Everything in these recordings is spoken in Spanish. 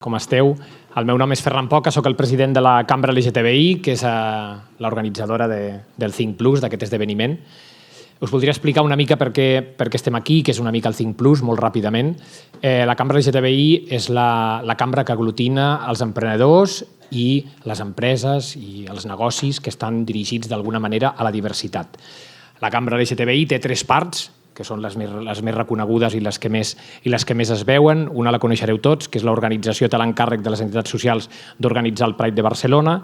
Com esteu? El meu nom és Ferran Poca, soc el president de la Cambra LGTBI, que és l'organitzadora del Think Plus, d'aquest esdeveniment. Us voldria explicar una mica per què estem aquí, que és una mica el Think Plus, molt ràpidament. La Cambra LGTBI és la cambra que aglutina els emprenedors i les empreses i els negocis que estan dirigits d'alguna manera a la diversitat. La Cambra LGTBI té 3 parts, que són les més reconegudes i les que més es veuen. Una la coneixereu tots, que és l'organització té l'encàrrec de les entitats socials d'organitzar el Pride de Barcelona.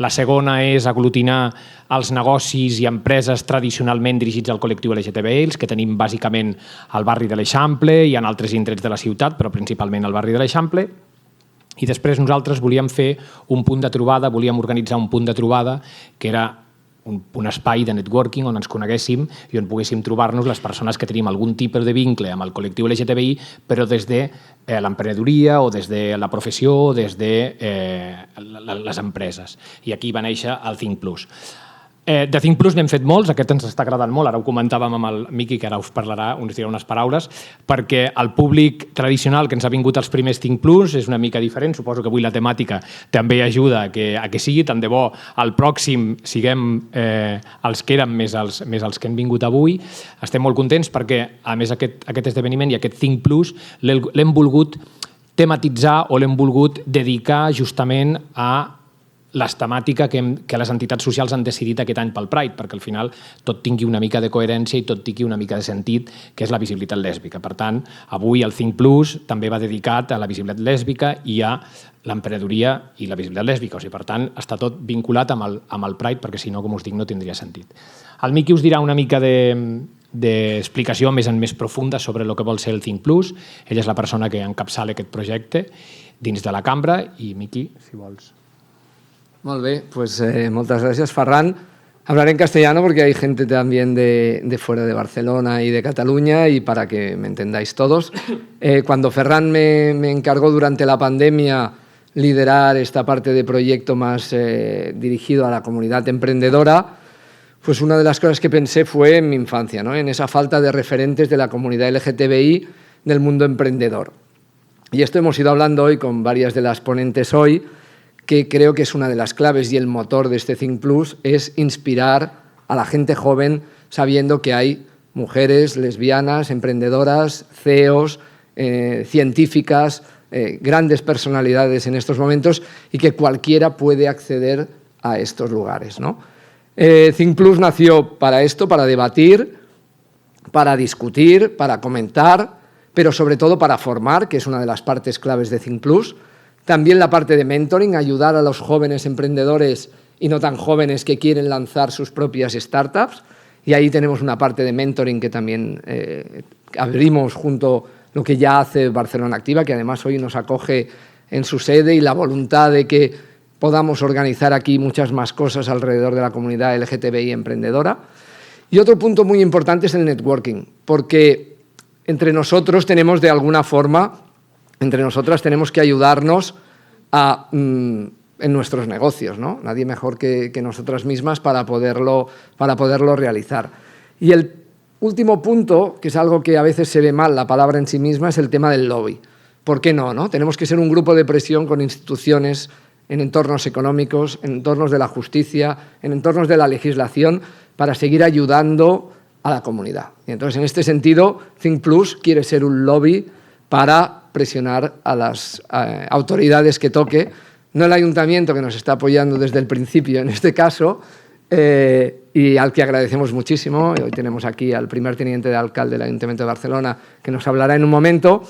La segona és aglutinar els negocis i empreses tradicionalment dirigits al col·lectiu LGTBI, els que tenim bàsicament al barri de l'Eixample i en altres indrets de la ciutat, però principalment al barri de l'Eixample. I després nosaltres volíem fer un punt de trobada, volíem organitzar un punt de trobada que era un espai de networking on ens coneguéssim i on poguéssim trobar-nos les persones que tenim algun tipus de vincle amb el col·lectiu LGTBI, però des de l'emprenedoria o des de la professió o des de les empreses. I aquí va néixer el Think Plus. De Think Plus n'hem fet molts, aquest ens està agradant molt, ara ho comentàvem amb el Miqui, que ara us parlarà, us dirà unes paraules, perquè el públic tradicional que ens ha vingut als primers Think Plus és una mica diferent, suposo que avui la temàtica també ajuda a que sigui, tant de bo al pròxim siguem els que érem més els que han vingut avui. Estem molt contents perquè, a més, aquest esdeveniment i aquest Think Plus l'hem volgut tematitzar o l'hem volgut dedicar justament a les temàtiques que les entitats socials han decidit aquest any pel Pride, perquè al final tot tingui una mica de coherència i tot tingui una mica de sentit, que és la visibilitat lèsbica. Per tant, avui el Think Plus també va dedicat a la visibilitat lèsbica i a l'emprenedoria i la visibilitat lèsbica. O sigui, per tant, està tot vinculat amb el Pride, perquè si no, com us dic, no tindria sentit. El Miqui us dirà una mica d'explicació més profunda sobre el que vol ser el Think Plus. Ella és la persona que encapçala aquest projecte dins de la cambra. I, Miqui, si vols... Molt bé, pues muchas gracias, Ferran. Hablaré en castellano porque hay gente también de fuera de Barcelona y de Cataluña y para que me entendáis todos. Cuando Ferran me encargó durante la pandemia liderar esta parte de proyecto más dirigido a la comunidad emprendedora, pues una de las cosas que pensé fue en mi infancia, ¿no? En esa falta de referentes de la comunidad LGTBI del mundo emprendedor. Y esto hemos ido hablando hoy con varias de las ponentes hoy, que creo que es una de las claves y el motor de este Think Plus, es inspirar a la gente joven sabiendo que hay mujeres lesbianas, emprendedoras, CEOs, científicas, grandes personalidades en estos momentos y que cualquiera puede acceder a estos lugares, ¿no? Think Plus nació para esto, para debatir, para discutir, para comentar, pero sobre todo para formar, que es una de las partes claves de Think Plus. También la parte de mentoring, ayudar a los jóvenes emprendedores y no tan jóvenes que quieren lanzar sus propias startups. Y ahí tenemos una parte de mentoring que también abrimos junto a lo que ya hace Barcelona Activa, que además hoy nos acoge en su sede, y la voluntad de que podamos organizar aquí muchas más cosas alrededor de la comunidad LGTBI emprendedora. Y otro punto muy importante es el networking, porque entre nosotros tenemos de alguna forma... Entre nosotras tenemos que ayudarnos en nuestros negocios, ¿no? Nadie mejor que nosotras mismas para poderlo realizar. Y el último punto, que es algo que a veces se ve mal la palabra en sí misma, es el tema del lobby. ¿Por qué no, no? Tenemos que ser un grupo de presión con instituciones en entornos económicos, en entornos de la justicia, en entornos de la legislación, para seguir ayudando a la comunidad. Y entonces, en este sentido, Think Plus quiere ser un lobby para presionar a las autoridades que toque, no el ayuntamiento, que nos está apoyando desde el principio en este caso, y al que agradecemos muchísimo. Hoy tenemos aquí al primer teniente de alcalde del Ayuntamiento de Barcelona, que nos hablará en un momento,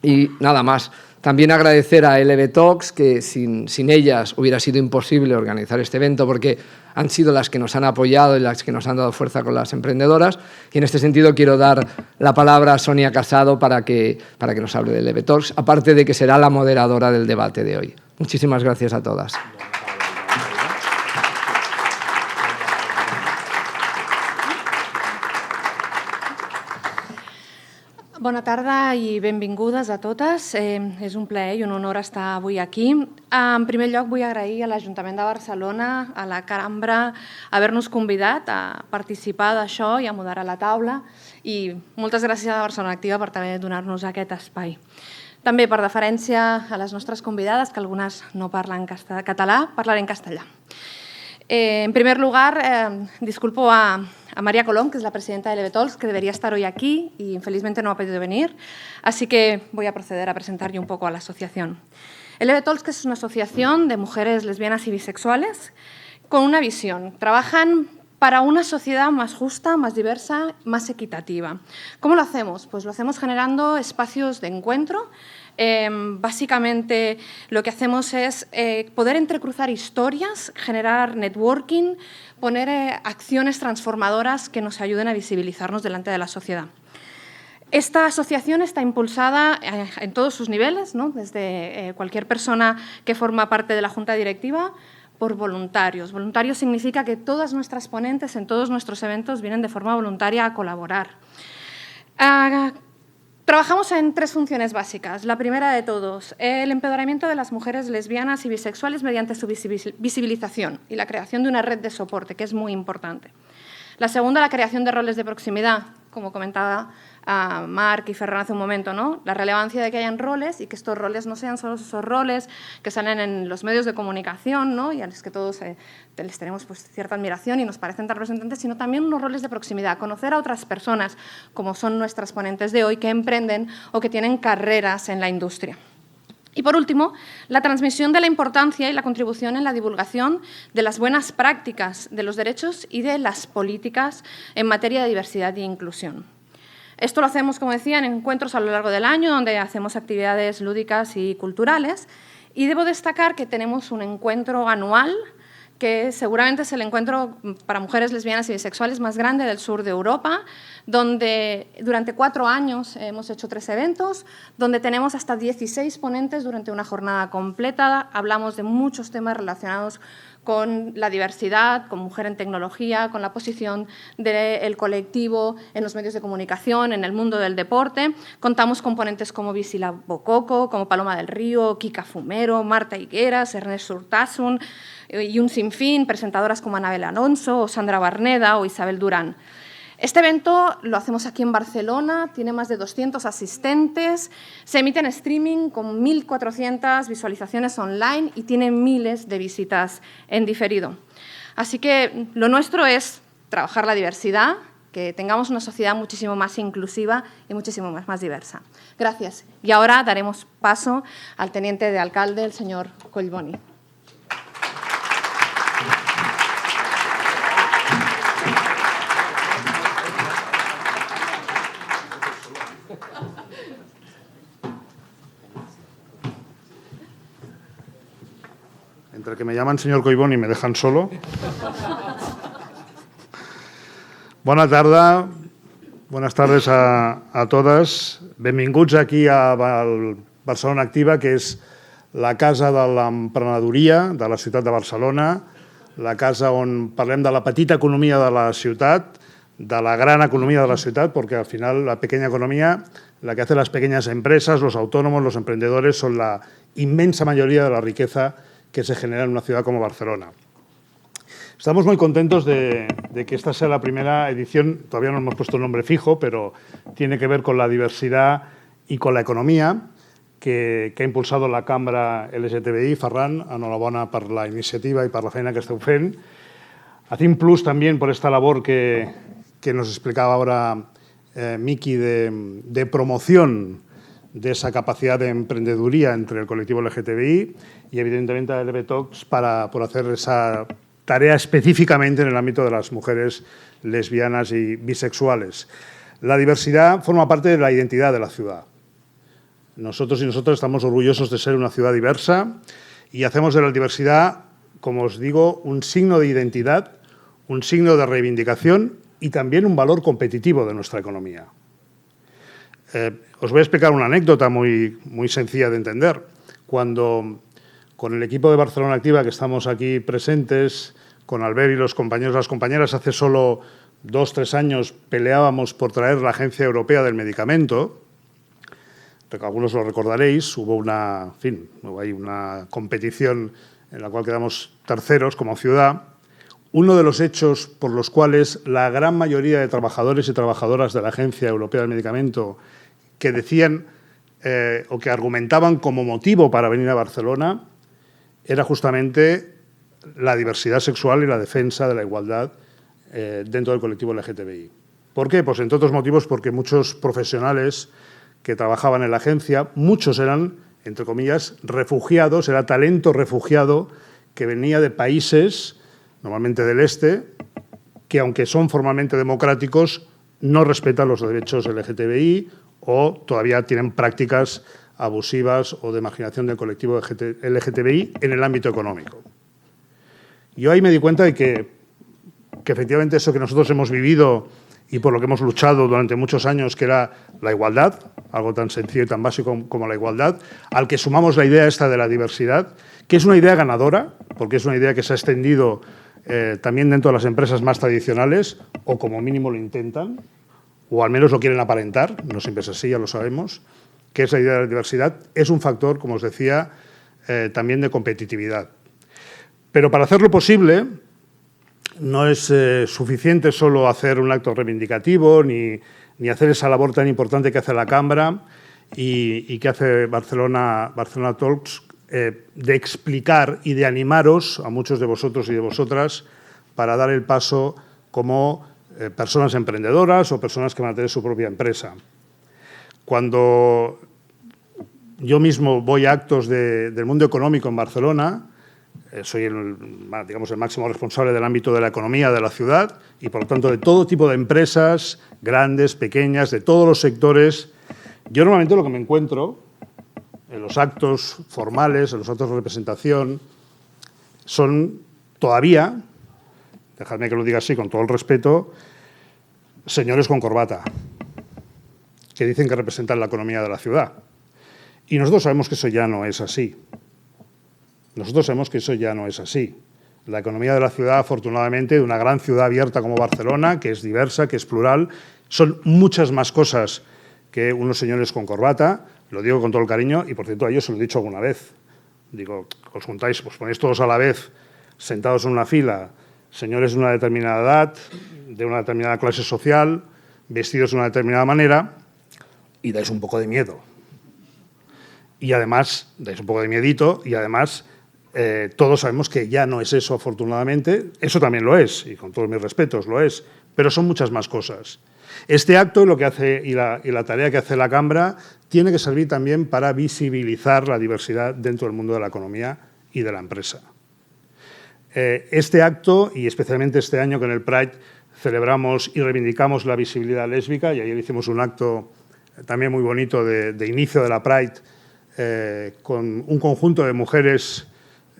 y nada más. También agradecer a LB Talks, que sin ellas hubiera sido imposible organizar este evento, porque han sido las que nos han apoyado y las que nos han dado fuerza con las emprendedoras. Y en este sentido quiero dar la palabra a Sonia Casado para que nos hable de LB Talks, aparte de que será la moderadora del debate de hoy. Muchísimas gracias a todas. Bona tarda i benvingudes a totes. És un plaer i un honor estar avui aquí. En primer lloc, vull agrair a l'Ajuntament de Barcelona, a la Cambra, haver-nos convidat a participar d'això i a moderar la taula. I moltes gràcies a Barcelona Activa per també donar-nos aquest espai. També, per deferència a les nostres convidades, que algunes no parlen català, parlaré en castellà. En primer lugar, disculpo a María Colón, que es la presidenta de LB Talks, que debería estar hoy aquí y infelizmente no ha podido venir, así que voy a proceder a presentar yo un poco a la asociación. LB Talks, que es una asociación de mujeres lesbianas y bisexuales con una visión. Trabajan para una sociedad más justa, más diversa, más equitativa. ¿Cómo lo hacemos? Pues lo hacemos generando espacios de encuentro. Básicamente lo que hacemos es poder entrecruzar historias, generar networking, poner acciones transformadoras que nos ayuden a visibilizarnos delante de la sociedad. Esta asociación está impulsada en todos sus niveles, ¿no? Desde cualquier persona que forma parte de la junta directiva, por voluntarios. Voluntarios significa que todas nuestras ponentes en todos nuestros eventos vienen de forma voluntaria a colaborar. Trabajamos en 3 funciones básicas. La primera de todos, el empoderamiento de las mujeres lesbianas y bisexuales mediante su visibilización y la creación de una red de soporte, que es muy importante. La segunda, la creación de roles de proximidad, como comentaba Marc y Ferran hace un momento, ¿no? La relevancia de que hayan roles y que estos roles no sean solo esos roles que salen en los medios de comunicación, ¿no? Y a los que todos les tenemos pues, cierta admiración y nos parecen tan representantes, sino también unos roles de proximidad, conocer a otras personas, como son nuestras ponentes de hoy, que emprenden o que tienen carreras en la industria. Y, por último, la transmisión de la importancia y la contribución en la divulgación de las buenas prácticas de los derechos y de las políticas en materia de diversidad e inclusión. Esto lo hacemos, como decía, en encuentros a lo largo del año, donde hacemos actividades lúdicas y culturales. Y debo destacar que tenemos un encuentro anual, que seguramente es el encuentro para mujeres lesbianas y bisexuales más grande del sur de Europa, donde durante 4 años hemos hecho 3 eventos, donde tenemos hasta 16 ponentes durante una jornada completa. Hablamos de muchos temas relacionados con la diversidad, con mujer en tecnología, con la posición del colectivo en los medios de comunicación, en el mundo del deporte. Contamos con ponentes como Visila Bococo, como Paloma del Río, Kika Fumero, Marta Higueras, Ernest Urtasun y un sinfín, presentadoras como Anabel Alonso, o Sandra Barneda o Isabel Durán. Este evento lo hacemos aquí en Barcelona, tiene más de 200 asistentes, se emite en streaming con 1.400 visualizaciones online y tiene miles de visitas en diferido. Así que lo nuestro es trabajar la diversidad, que tengamos una sociedad muchísimo más inclusiva y muchísimo más diversa. Gracias. Y ahora daremos paso al teniente de alcalde, el señor Collboni. Entre que me llaman señor Collboni y me dejan solo. Bona tarda, buenas tardes a totes. Benvinguts aquí a Barcelona Activa, que és la casa de l'emprenedoria de la ciutat de Barcelona, la casa on parlem de la petita economia de la ciutat, de la gran economía de la ciudad, porque al final la pequeña economía, la que hace las pequeñas empresas, los autónomos, los emprendedores, son la inmensa mayoría de la riqueza que se genera en una ciudad como Barcelona. Estamos muy contentos de que esta sea la primera edición, todavía no hemos puesto un nombre fijo, pero tiene que ver con la diversidad y con la economía que ha impulsado la Cambra LGTBI. Ferran, enhorabona per la iniciativa y per la feina que esteu fent. A Think Plus también por esta labor que nos explicaba ahora Miki de promoción de esa capacidad de emprendeduría entre el colectivo LGTBI y, evidentemente, a LB Talks por hacer esa tarea específicamente en el ámbito de las mujeres lesbianas y bisexuales. La diversidad forma parte de la identidad de la ciudad. Nosotros y nosotras estamos orgullosos de ser una ciudad diversa y hacemos de la diversidad, como os digo, un signo de identidad, un signo de reivindicación y también un valor competitivo de nuestra economía. Os voy a explicar una anécdota muy sencilla de entender. Cuando con el equipo de Barcelona Activa, que estamos aquí presentes, con Albert y los compañeros y las compañeras, hace solo 2 o 3 años peleábamos por traer la Agencia Europea del Medicamento, algunos lo recordaréis, hubo una competición en la cual quedamos terceros como ciudad. Uno de los hechos por los cuales la gran mayoría de trabajadores y trabajadoras de la Agencia Europea del Medicamento que decían o que argumentaban como motivo para venir a Barcelona era justamente la diversidad sexual y la defensa de la igualdad dentro del colectivo LGTBI. ¿Por qué? Pues entre otros motivos porque muchos profesionales que trabajaban en la agencia, muchos eran, entre comillas, refugiados, era talento refugiado que venía de países, normalmente del este, que aunque son formalmente democráticos, no respetan los derechos LGTBI o todavía tienen prácticas abusivas o de marginación del colectivo LGTBI en el ámbito económico. Yo ahí me di cuenta de que efectivamente eso que nosotros hemos vivido y por lo que hemos luchado durante muchos años, que era la igualdad, algo tan sencillo y tan básico como la igualdad, al que sumamos la idea esta de la diversidad, que es una idea ganadora, porque es una idea que se ha extendido también dentro de las empresas más tradicionales, o como mínimo lo intentan, o al menos lo quieren aparentar, no siempre es así, ya lo sabemos, que es la idea de la diversidad, es un factor, como os decía, también de competitividad. Pero para hacerlo posible, no es suficiente solo hacer un acto reivindicativo ni hacer esa labor tan importante que hace la Cámara y que hace Barcelona Talks, de explicar y de animaros a muchos de vosotros y de vosotras para dar el paso como personas emprendedoras o personas que van a tener su propia empresa. Cuando yo mismo voy a actos del mundo económico en Barcelona, soy el máximo responsable del ámbito de la economía de la ciudad y, por lo tanto, de todo tipo de empresas, grandes, pequeñas, de todos los sectores. Yo normalmente lo que me encuentro en los actos formales, en los actos de representación, son todavía, dejadme que lo diga así con todo el respeto, señores con corbata que dicen que representan la economía de la ciudad. Y nosotros sabemos que eso ya no es así. Nosotros sabemos que eso ya no es así. La economía de la ciudad, afortunadamente, de una gran ciudad abierta como Barcelona, que es diversa, que es plural, son muchas más cosas que unos señores con corbata. Lo digo con todo el cariño y, por cierto, a ellos se lo he dicho alguna vez. Digo, os juntáis, os ponéis todos a la vez, sentados en una fila, señores de una determinada edad, de una determinada clase social, vestidos de una determinada manera, y dais un poco de miedo. Y además, dais un poco de miedito, y además todos sabemos que ya no es eso, afortunadamente. Eso también lo es, y con todos mis respetos lo es, pero son muchas más cosas. Este acto lo que hace, y la tarea que hace la Cámara tiene que servir también para visibilizar la diversidad dentro del mundo de la economía y de la empresa. Este acto, y especialmente este año que en el Pride celebramos y reivindicamos la visibilidad lésbica, y ayer hicimos un acto también muy bonito de inicio de la Pride con un conjunto de mujeres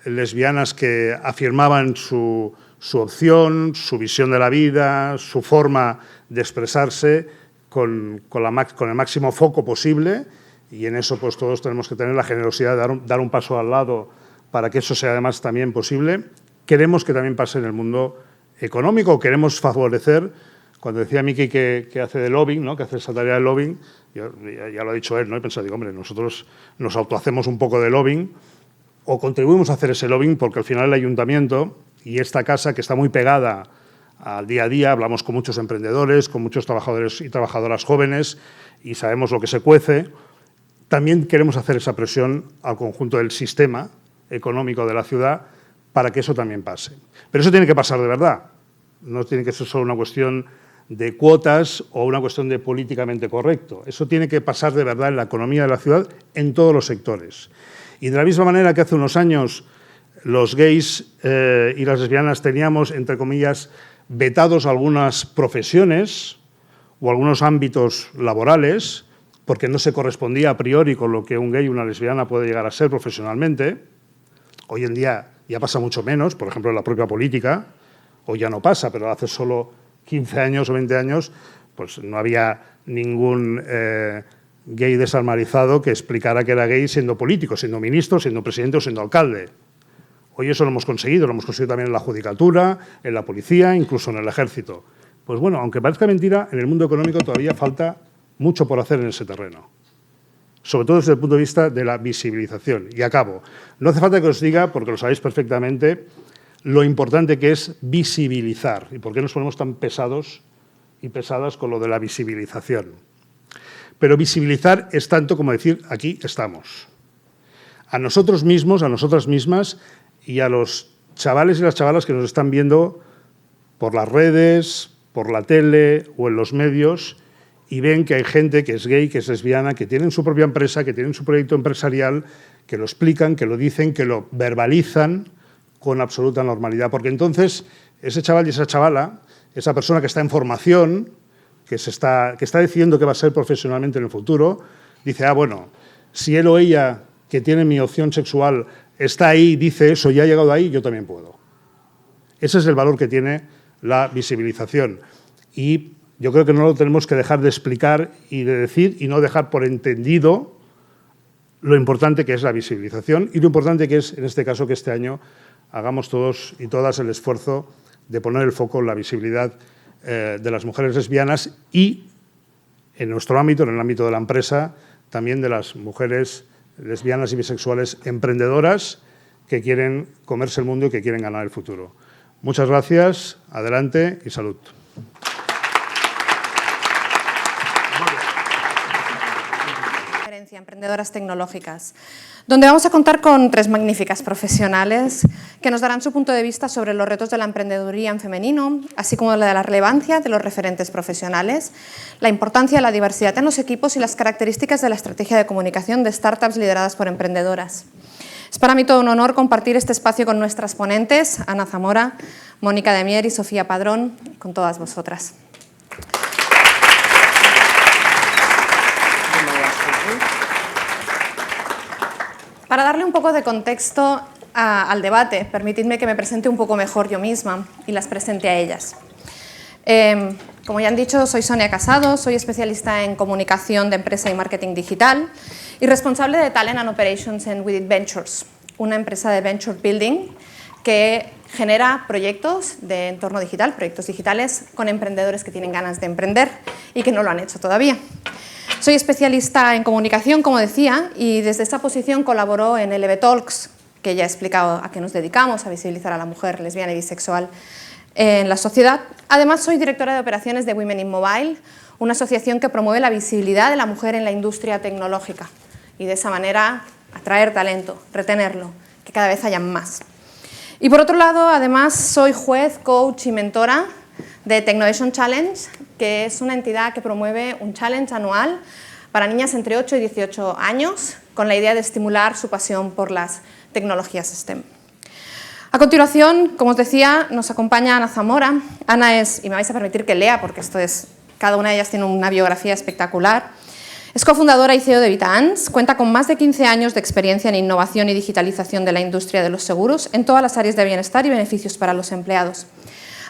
lesbianas que afirmaban su opción, su visión de la vida, su forma de expresarse con el máximo foco posible, y en eso pues todos tenemos que tener la generosidad de dar un paso al lado para que eso sea además también posible. Queremos que también pase en el mundo económico, queremos favorecer. Cuando decía Miki que hace de lobbying, ¿no?, que hace esa tarea de lobbying, ya lo ha dicho él, ¿no?, he pensado, digo, hombre, nosotros nos autohacemos un poco de lobbying o contribuimos a hacer ese lobbying porque al final el ayuntamiento y esta casa, que está muy pegada al día a día, hablamos con muchos emprendedores, con muchos trabajadores y trabajadoras jóvenes y sabemos lo que se cuece, también queremos hacer esa presión al conjunto del sistema económico de la ciudad para que eso también pase. Pero eso tiene que pasar de verdad, no tiene que ser solo una cuestión de cuotas o una cuestión de políticamente correcto. Eso tiene que pasar de verdad en la economía de la ciudad en todos los sectores. Y de la misma manera que hace unos años los gays y las lesbianas teníamos, entre comillas, vetados algunas profesiones o algunos ámbitos laborales porque no se correspondía a priori con lo que un gay y una lesbiana puede llegar a ser profesionalmente. Hoy en día ya pasa mucho menos, por ejemplo, en la propia política. Hoy ya no pasa, pero hace solo 15 años o 20 años pues no había ningún gay desarmarizado que explicara que era gay siendo político, siendo ministro, siendo presidente o siendo alcalde. Hoy eso lo hemos conseguido también en la judicatura, en la policía, incluso en el ejército. Pues bueno, aunque parezca mentira, en el mundo económico todavía falta mucho por hacer en ese terreno. Sobre todo desde el punto de vista de la visibilización. Y acabo. No hace falta que os diga, porque lo sabéis perfectamente, lo importante que es visibilizar y por qué nos ponemos tan pesados y pesadas con lo de la visibilización. pero visibilizar es tanto como decir, aquí estamos. A nosotros mismos, a nosotras mismas y a los chavales y las chavalas que nos están viendo por las redes, por la tele o en los medios y ven que hay gente que es gay, que es lesbiana, que tienen su propia empresa, que tienen su proyecto empresarial, que lo explican, que lo dicen, que lo verbalizan con absoluta normalidad. Porque entonces ese chaval y esa chavala, esa persona que está en formación, que está decidiendo qué va a ser profesionalmente en el futuro, dice, ah, bueno, si él o ella, que tiene mi opción sexual, está ahí, dice eso, ya ha llegado ahí, yo también puedo. Ese es el valor que tiene la visibilización. Y yo creo que no lo tenemos que dejar de explicar y de decir y no dejar por entendido lo importante que es la visibilización y lo importante que es, en este caso, que este año hagamos todos y todas el esfuerzo de poner el foco en la visibilidad de las mujeres lesbianas y, en nuestro ámbito, en el ámbito de la empresa, también de las mujeres lesbianas y bisexuales emprendedoras que quieren comerse el mundo y que quieren ganar el futuro. Muchas gracias, adelante y salud. Emprendedoras tecnológicas, donde vamos a contar con 3 magníficas profesionales que nos darán su punto de vista sobre los retos de la emprendeduría en femenino, así como la de la relevancia de los referentes profesionales, la importancia de la diversidad en los equipos y las características de la estrategia de comunicación de startups lideradas por emprendedoras. Es para mí todo un honor compartir este espacio con nuestras ponentes, Ana Zamora, Mónica de Mier y Sofía Padrón, con todas vosotras. Para darle un poco de contexto al debate, permitidme que me presente un poco mejor yo misma y las presente a ellas. Como ya han dicho, soy Sonia Casado, soy especialista en comunicación de empresa y marketing digital y responsable de Talent and Operations en With It Ventures, una empresa de venture building que genera proyectos de entorno digital, proyectos digitales con emprendedores que tienen ganas de emprender y que no lo han hecho todavía. Soy especialista en comunicación, como decía, y desde esta posición colaboro en LB Talks, que ya he explicado a qué nos dedicamos, a visibilizar a la mujer lesbiana y bisexual en la sociedad. Además, soy directora de operaciones de Women in Mobile, una asociación que promueve la visibilidad de la mujer en la industria tecnológica y de esa manera atraer talento, retenerlo, que cada vez haya más. Y por otro lado, además, soy juez, coach y mentora de Technovation Challenge, que es una entidad que promueve un challenge anual para niñas entre 8 y 18 años, con la idea de estimular su pasión por las tecnologías STEM. A continuación, como os decía, nos acompaña Ana Zamora. Ana es, y me vais a permitir que lea, porque cada una de ellas tiene una biografía espectacular. Es cofundadora y CEO de VitaAns, cuenta con más de 15 años de experiencia en innovación y digitalización de la industria de los seguros en todas las áreas de bienestar y beneficios para los empleados.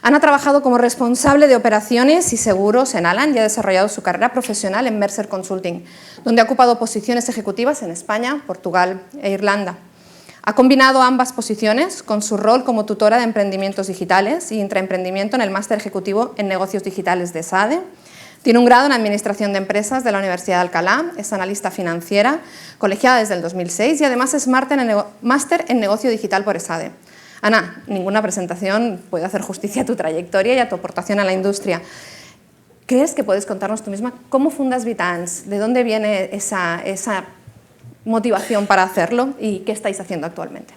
Ana ha trabajado como responsable de operaciones y seguros en Alan y ha desarrollado su carrera profesional en Mercer Consulting, donde ha ocupado posiciones ejecutivas en España, Portugal e Irlanda. Ha combinado ambas posiciones con su rol como tutora de emprendimientos digitales y intraemprendimiento en el máster ejecutivo en negocios digitales de SADE. Tiene un grado en Administración de Empresas de la Universidad de Alcalá, es analista financiera, colegiada desde el 2006 y además es máster en negocio digital por ESADE. Ana, ninguna presentación puede hacer justicia a tu trayectoria y a tu aportación a la industria. ¿Crees que puedes contarnos tú misma cómo fundas VitaAns? ¿De dónde viene esa motivación para hacerlo y qué estáis haciendo actualmente?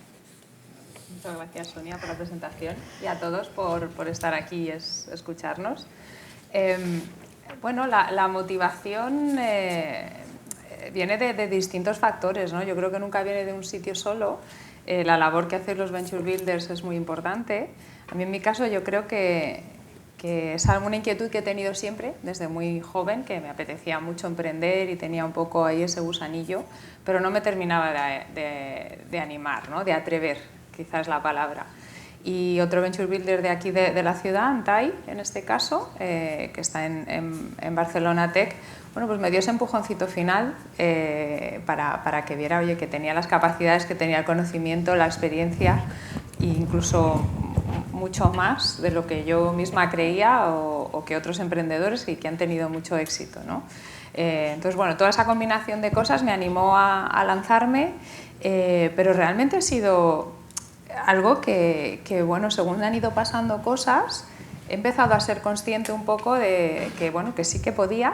Muchas gracias, Sonia, por la presentación y a todos por estar aquí y escucharnos. Bueno, la motivación viene de distintos factores, ¿no? Yo creo que nunca viene de un sitio solo. La labor que hacen los Venture Builders es muy importante. A mí, en mi caso, yo creo que es alguna inquietud que he tenido siempre, desde muy joven, que me apetecía mucho emprender y tenía un poco ahí ese gusanillo, pero no me terminaba de animar, ¿no? De atrever, quizás es la palabra. Y otro Venture Builder de aquí de la ciudad, Antai, en este caso, que está en Barcelona Tech, bueno, pues me dio ese empujoncito final para que viera, oye, que tenía las capacidades, que tenía el conocimiento, la experiencia e incluso mucho más de lo que yo misma creía o que otros emprendedores que han tenido mucho éxito, ¿no? Entonces, bueno, toda esa combinación de cosas me animó a lanzarme, pero realmente ha sido algo que, bueno, según han ido pasando cosas, he empezado a ser consciente un poco de que, bueno, que sí que podía.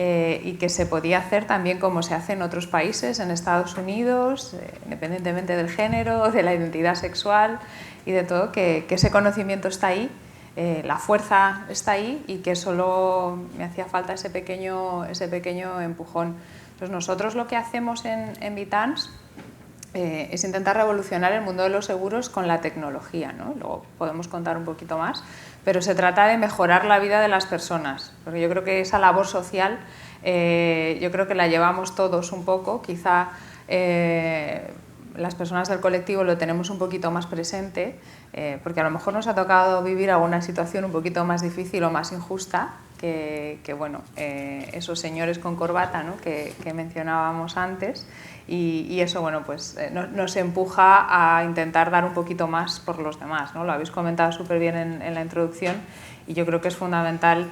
y que se podía hacer también como se hace en otros países, en Estados Unidos, independientemente del género, de la identidad sexual y de todo, que ese conocimiento está ahí, la fuerza está ahí y que solo me hacía falta ese pequeño empujón. Pues nosotros lo que hacemos en Vitans es intentar revolucionar el mundo de los seguros con la tecnología, ¿no? Luego podemos contar un poquito más, pero se trata de mejorar la vida de las personas, porque yo creo que esa labor social, yo creo que la llevamos todos un poco, quizá las personas del colectivo lo tenemos un poquito más presente, porque a lo mejor nos ha tocado vivir alguna situación un poquito más difícil o más injusta, que bueno, esos señores con corbata, ¿no? que mencionábamos antes, y eso bueno, pues, nos empuja a intentar dar un poquito más por los demás, ¿no? Lo habéis comentado súper bien en la introducción y yo creo que es fundamental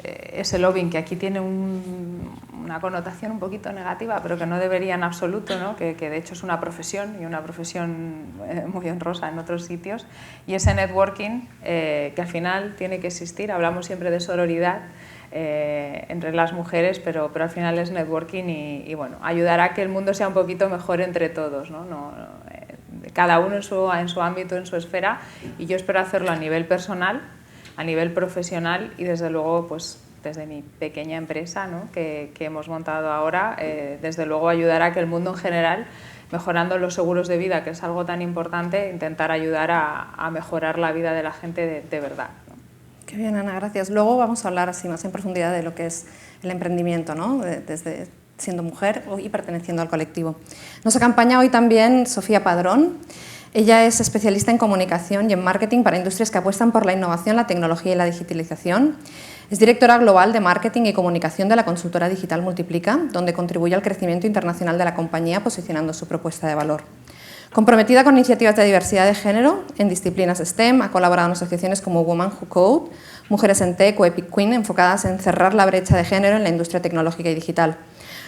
ese lobbying, que aquí tiene una connotación un poquito negativa, pero que no debería en absoluto, ¿no? Que de hecho es una profesión, y una profesión muy honrosa en otros sitios, y ese networking que al final tiene que existir. Hablamos siempre de sororidad entre las mujeres, pero al final es networking y bueno, ayudará a que el mundo sea un poquito mejor entre todos, ¿no? Cada uno en su ámbito, en su esfera, y yo espero hacerlo a nivel personal, a nivel profesional y desde luego pues desde mi pequeña empresa, ¿no? que hemos montado ahora, desde luego ayudar a que el mundo en general, mejorando los seguros de vida, que es algo tan importante, intentar ayudar a mejorar la vida de la gente de verdad, ¿no? Qué bien, Ana, gracias. Luego vamos a hablar así más en profundidad de lo que es el emprendimiento, ¿no? Desde siendo mujer y perteneciendo al colectivo. Nos acompaña hoy también Sofía Padrón. Ella es especialista en comunicación y en marketing para industrias que apuestan por la innovación, la tecnología y la digitalización. Es directora global de marketing y comunicación de la consultora digital Multiplica, donde contribuye al crecimiento internacional de la compañía posicionando su propuesta de valor. Comprometida con iniciativas de diversidad de género en disciplinas STEM, ha colaborado en asociaciones como Women Who Code, Mujeres en Tech o Epic Queen, enfocadas en cerrar la brecha de género en la industria tecnológica y digital.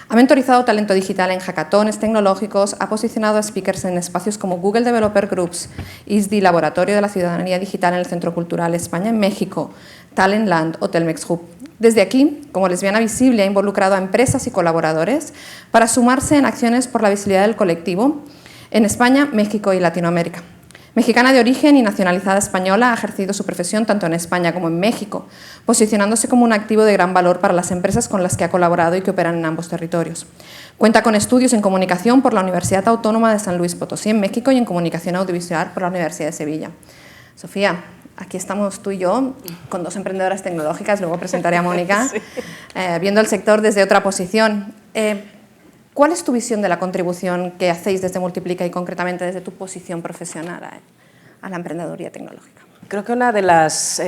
Ha mentorizado talento digital en hackatones tecnológicos, ha posicionado a speakers en espacios como Google Developer Groups, ISDI, Laboratorio de la Ciudadanía Digital en el Centro Cultural España en México, Talentland o Telmex Hub. Desde aquí, como lesbiana visible, ha involucrado a empresas y colaboradores para sumarse en acciones por la visibilidad del colectivo en España, México y Latinoamérica. Mexicana de origen y nacionalizada española, ha ejercido su profesión tanto en España como en México, posicionándose como un activo de gran valor para las empresas con las que ha colaborado y que operan en ambos territorios. Cuenta con estudios en comunicación por la Universidad Autónoma de San Luis Potosí en México y en comunicación audiovisual por la Universidad de Sevilla. Sofía, aquí estamos tú y yo con dos emprendedoras tecnológicas, luego presentaré a Mónica, sí. Viendo el sector desde otra posición. ¿Cuál es tu visión de la contribución que hacéis desde Multiplica y concretamente desde tu posición profesional a la emprendeduría tecnológica? Creo que una de las...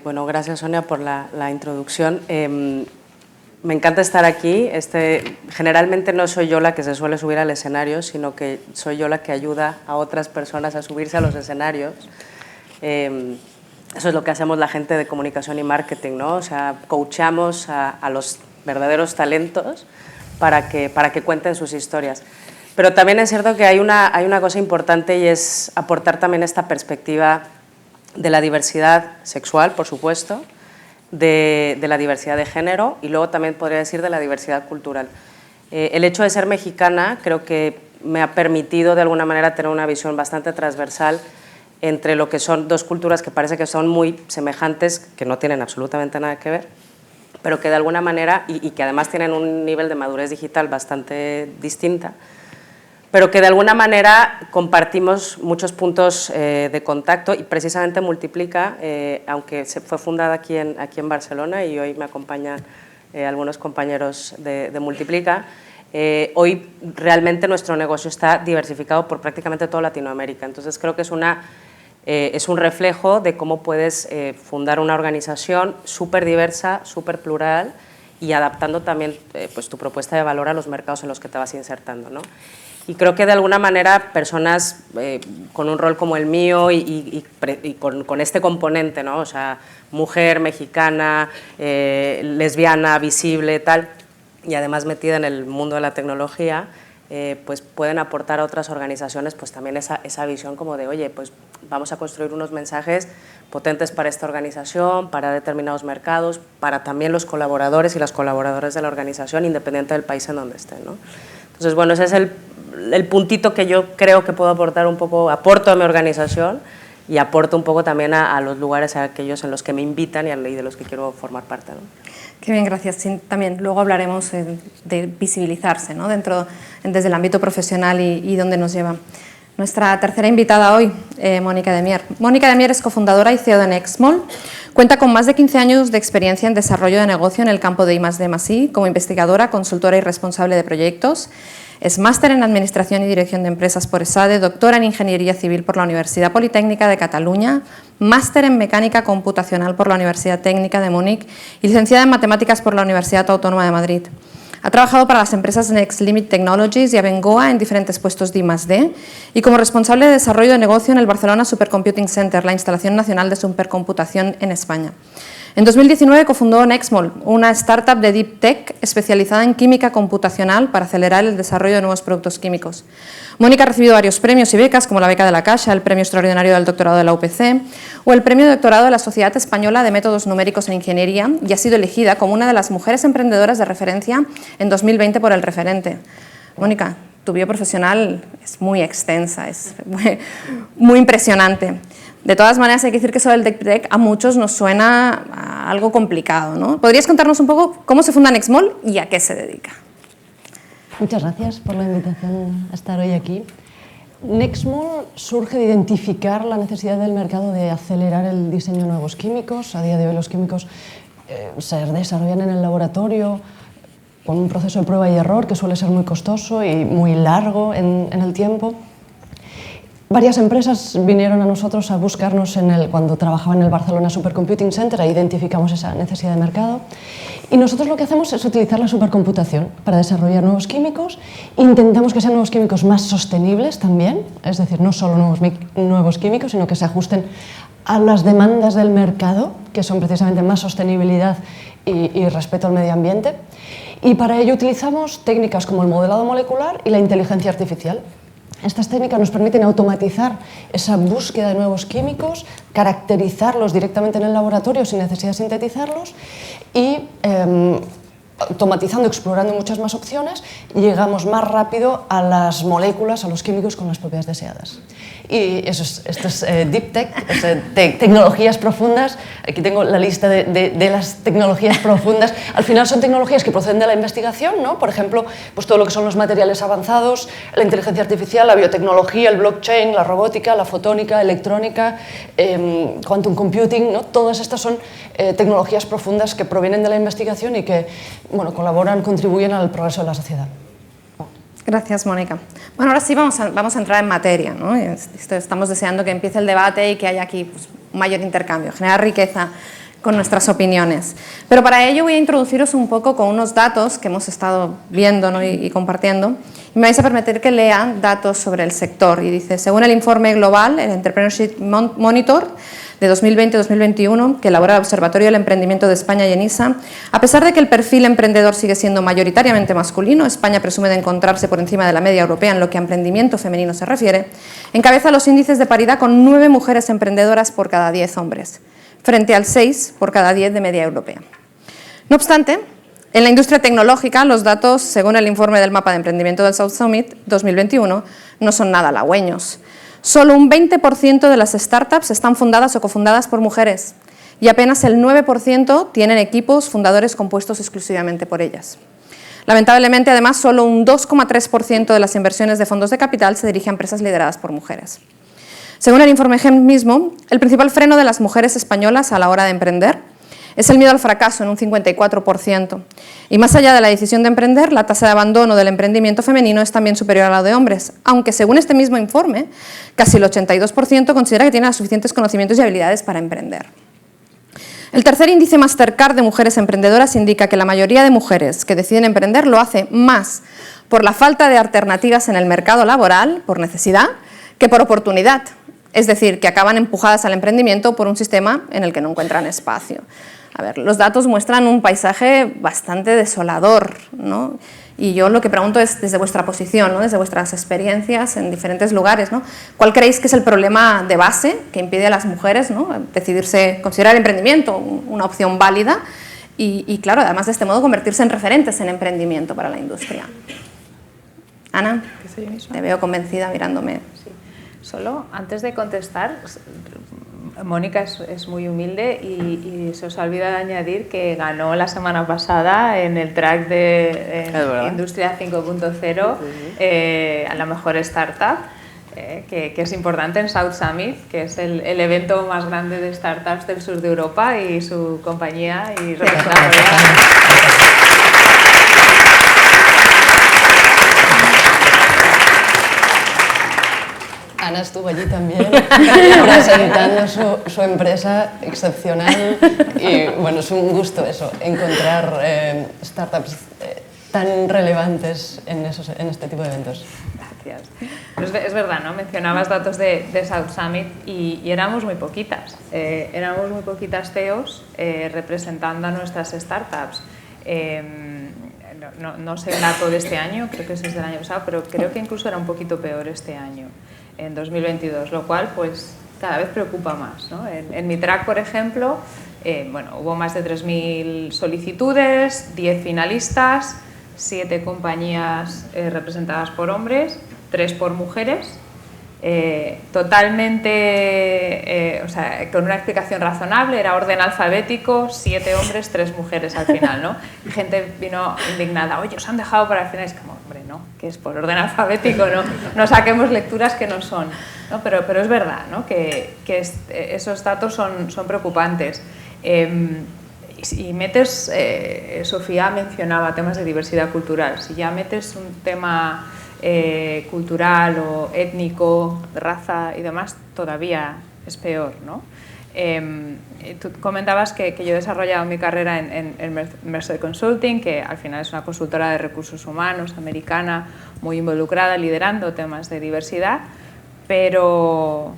bueno, gracias Sonia por la introducción. Me encanta estar aquí. Generalmente no soy yo la que se suele subir al escenario, sino que soy yo la que ayuda a otras personas a subirse a los escenarios. Eso es lo que hacemos la gente de comunicación y marketing, ¿no? O sea, coachamos a los verdaderos talentos para que cuenten sus historias. Pero también es cierto que hay una cosa importante y es aportar también esta perspectiva de la diversidad sexual, por supuesto, de la diversidad de género y luego también podría decir de la diversidad cultural. El hecho de ser mexicana creo que me ha permitido de alguna manera tener una visión bastante transversal entre lo que son dos culturas que parece que son muy semejantes, que no tienen absolutamente nada que ver, pero que de alguna manera, y que además tienen un nivel de madurez digital bastante distinta, pero que de alguna manera compartimos muchos puntos de contacto y precisamente Multiplica, aunque fue fundada aquí en Barcelona y hoy me acompañan algunos compañeros de Multiplica, hoy realmente nuestro negocio está diversificado por prácticamente toda Latinoamérica. Entonces creo que es un reflejo de cómo puedes fundar una organización súper diversa, súper plural y adaptando también pues, tu propuesta de valor a los mercados en los que te vas insertando, ¿no? Y creo que de alguna manera personas con un rol como el mío y con este componente, ¿no? O sea, mujer, mexicana, lesbiana, visible, tal, y además metida en el mundo de la tecnología, pues pueden aportar a otras organizaciones pues también esa visión como de, oye, pues vamos a construir unos mensajes potentes para esta organización, para determinados mercados, para también los colaboradores y las colaboradoras de la organización, independiente del país en donde estén, ¿no? Entonces, bueno, ese es el puntito que yo creo que puedo aportar un poco, aporto a mi organización y aporto un poco también a los lugares a aquellos en los que me invitan y de los que quiero formar parte, ¿no? Qué bien, gracias. Sí, también luego hablaremos de visibilizarse, ¿no? Desde el ámbito profesional y dónde nos lleva. Nuestra tercera invitada hoy, Mónica de Mier. Mónica de Mier es cofundadora y CEO de Nextmol. Cuenta con más de 15 años de experiencia en desarrollo de negocio en el campo de I+D+I, como investigadora, consultora y responsable de proyectos. Es máster en Administración y Dirección de Empresas por ESADE, doctora en Ingeniería Civil por la Universidad Politécnica de Cataluña, máster en Mecánica Computacional por la Universidad Técnica de Múnich y licenciada en Matemáticas por la Universidad Autónoma de Madrid. Ha trabajado para las empresas Next Limit Technologies y Abengoa en diferentes puestos de I+D y como responsable de desarrollo de negocio en el Barcelona Supercomputing Center, la instalación nacional de supercomputación en España. En 2019 cofundó Nextmol, una startup de Deep Tech especializada en química computacional para acelerar el desarrollo de nuevos productos químicos. Mónica ha recibido varios premios y becas, como la beca de la Caixa, el premio extraordinario del doctorado de la UPC o el premio de doctorado de la Sociedad Española de Métodos Numéricos en Ingeniería, y ha sido elegida como una de las mujeres emprendedoras de referencia en 2020 por El Referente. Mónica, tu vida profesional es muy extensa, es muy impresionante. De todas maneras, hay que decir que eso del Deep Tech a muchos nos suena a algo complicado, ¿no? ¿Podrías contarnos un poco cómo se funda Nextmol y a qué se dedica? Muchas gracias por la invitación a estar hoy aquí. Nextmol surge de identificar la necesidad del mercado de acelerar el diseño de nuevos químicos. A día de hoy los químicos se desarrollan en el laboratorio con un proceso de prueba y error que suele ser muy costoso y muy largo en el tiempo. Varias empresas vinieron a nosotros a buscarnos cuando trabajaba en el Barcelona Supercomputing Center, ahí identificamos esa necesidad de mercado. Y nosotros lo que hacemos es utilizar la supercomputación para desarrollar nuevos químicos. Intentamos que sean nuevos químicos más sostenibles también, es decir, no solo nuevos químicos, sino que se ajusten a las demandas del mercado, que son precisamente más sostenibilidad y respeto al medio ambiente. Y para ello utilizamos técnicas como el modelado molecular y la inteligencia artificial. Estas técnicas nos permiten automatizar esa búsqueda de nuevos químicos, caracterizarlos directamente en el laboratorio sin necesidad de sintetizarlos y automatizando, explorando muchas más opciones, llegamos más rápido a las moléculas, a los químicos con las propiedades deseadas. Y esto es Deep Tech, tecnologías profundas. Aquí tengo la lista de las tecnologías profundas. Al final son tecnologías que proceden de la investigación, ¿no? Por ejemplo, pues todo lo que son los materiales avanzados, la inteligencia artificial, la biotecnología, el blockchain, la robótica, la fotónica, electrónica, quantum computing, ¿no? Todas estas son tecnologías profundas que provienen de la investigación y que, bueno, colaboran, contribuyen al progreso de la sociedad. Gracias, Mónica. Bueno, ahora sí vamos a entrar en materia, ¿no? Estamos deseando que empiece el debate y que haya aquí pues, un mayor intercambio, generar riqueza con nuestras opiniones. Pero para ello voy a introduciros un poco con unos datos que hemos estado viendo, ¿no? y compartiendo. Y me vais a permitir que lea datos sobre el sector. Y dice, según el informe global, el Entrepreneurship Monitor, de 2020-2021, que elabora el Observatorio del Emprendimiento de España y ENISA, a pesar de que el perfil emprendedor sigue siendo mayoritariamente masculino, España presume de encontrarse por encima de la media europea en lo que a emprendimiento femenino se refiere, encabeza los índices de paridad con 9 mujeres emprendedoras por cada 10 hombres, frente al 6 por cada 10 de media europea. No obstante, en la industria tecnológica, los datos, según el informe del mapa de emprendimiento del South Summit 2021, no son nada halagüeños. Solo un 20% de las startups están fundadas o cofundadas por mujeres y apenas el 9% tienen equipos fundadores compuestos exclusivamente por ellas. Lamentablemente, además, solo un 2,3% de las inversiones de fondos de capital se dirige a empresas lideradas por mujeres. Según el informe GEM mismo, el principal freno de las mujeres españolas a la hora de emprender es el miedo al fracaso, en un 54%. Y más allá de la decisión de emprender, la tasa de abandono del emprendimiento femenino es también superior a la de hombres, aunque según este mismo informe, casi el 82% considera que tienen los suficientes conocimientos y habilidades para emprender. El tercer índice Mastercard de mujeres emprendedoras indica que la mayoría de mujeres que deciden emprender lo hace más por la falta de alternativas en el mercado laboral, por necesidad, que por oportunidad. es decir, que acaban empujadas al emprendimiento por un sistema en el que no encuentran espacio. A ver, los datos muestran un paisaje bastante desolador, ¿no? Y yo lo que pregunto es, desde vuestra posición, ¿no? Desde vuestras experiencias en diferentes lugares, ¿no? ¿Cuál creéis que es el problema de base que impide a las mujeres, ¿no?, decidirse, considerar el emprendimiento una opción válida y, claro, además de este modo, convertirse en referentes en emprendimiento para la industria? Ana, te veo convencida mirándome. Sí. Solo, antes de contestar, Mónica es muy humilde y se os olvida de añadir que ganó la semana pasada en el track de Industria 5.0 a la mejor startup, que es importante en South Summit, que es el evento más grande de startups del sur de Europa, y su compañía y representante. Ana estuvo allí también presentando su empresa excepcional y bueno, es un gusto eso, encontrar startups tan relevantes en este tipo de eventos. Gracias. Es verdad, ¿no? Mencionabas datos de South Summit y éramos muy poquitas. Éramos muy poquitas CEOs representando a nuestras startups. No sé el dato de este año, creo que es desde el año pasado, pero creo que incluso era un poquito peor este año, en 2022, lo cual pues cada vez preocupa más, ¿no? En mi track, por ejemplo, hubo más de 3.000 solicitudes, 10 finalistas, 7 compañías representadas por hombres, 3 por mujeres, totalmente, o sea, con una explicación razonable, era orden alfabético, 7 hombres, 3 mujeres al final, ¿no? Y gente vino indignada, oye, os han dejado para el final, es como, hombre, no, que es por orden alfabético, no saquemos lecturas que no son, ¿no? Pero es verdad, ¿no?, que esos datos son preocupantes. Si metes, Sofía mencionaba temas de diversidad cultural, si ya metes un tema cultural o étnico, de raza y demás, todavía es peor, ¿no? Tú comentabas que yo he desarrollado mi carrera en Mercer Consulting, que al final es una consultora de recursos humanos americana, muy involucrada, liderando temas de diversidad, pero